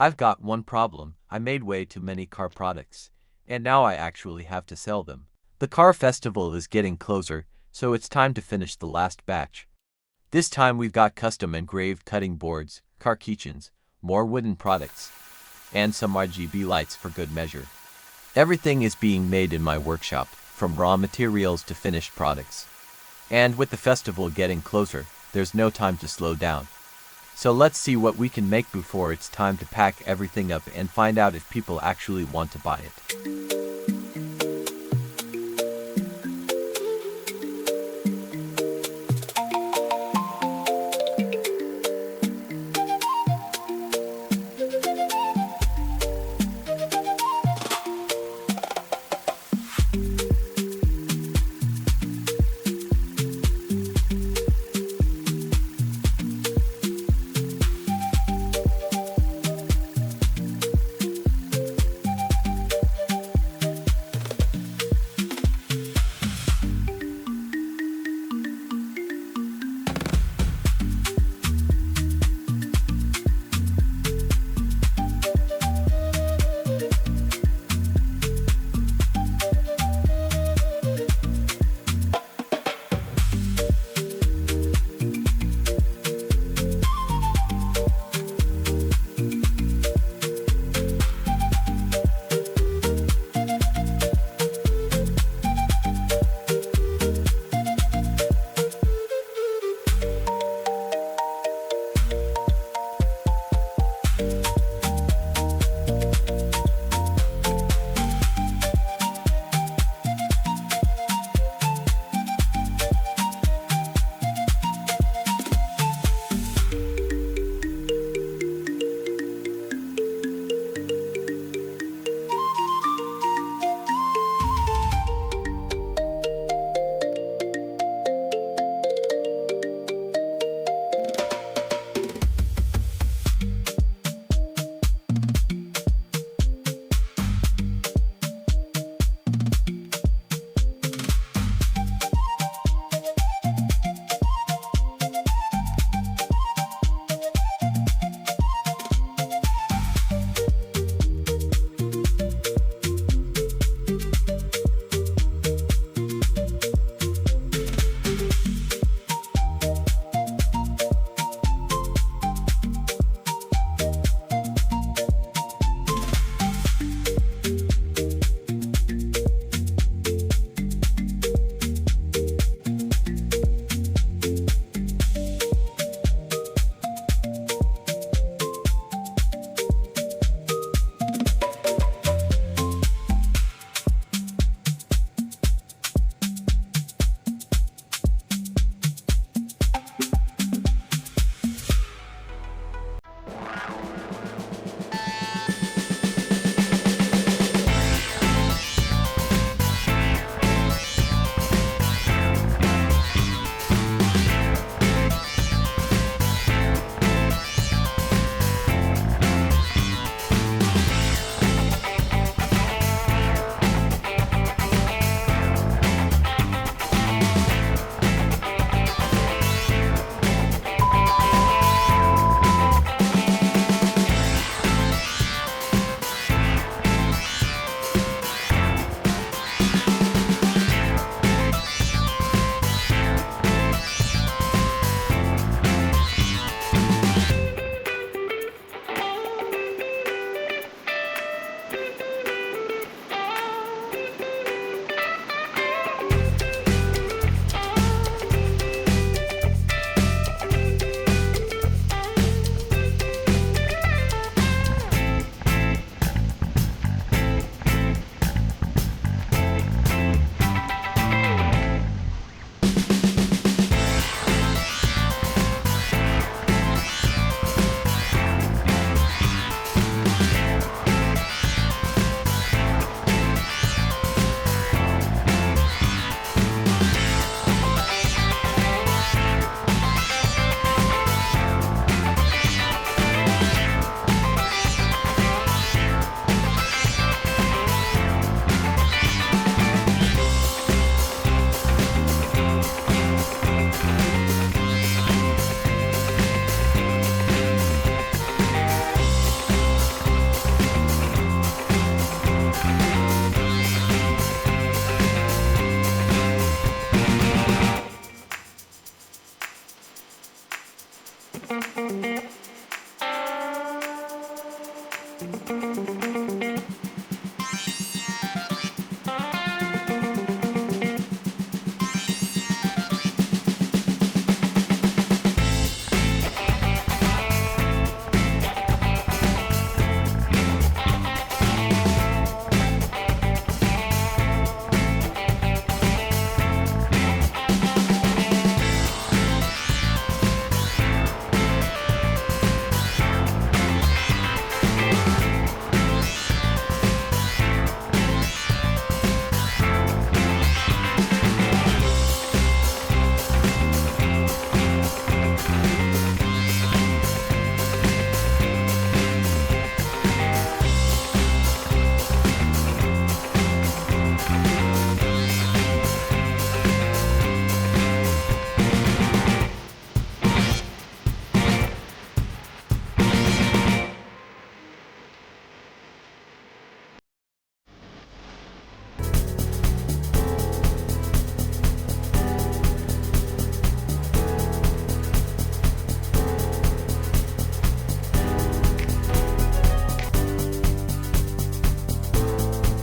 I've got one problem. I made way too many car products, and now I actually have to sell them. The car festival is getting closer, so it's time to finish the last batch. This time we've got custom engraved cutting boards, car keychains, more wooden products, and some RGB lights for good measure. Everything is being made in my workshop, from raw materials to finished products. And with the festival getting closer, there's no time to slow down. So let's see what we can make before it's time to pack everything up and find out if people actually want to buy it.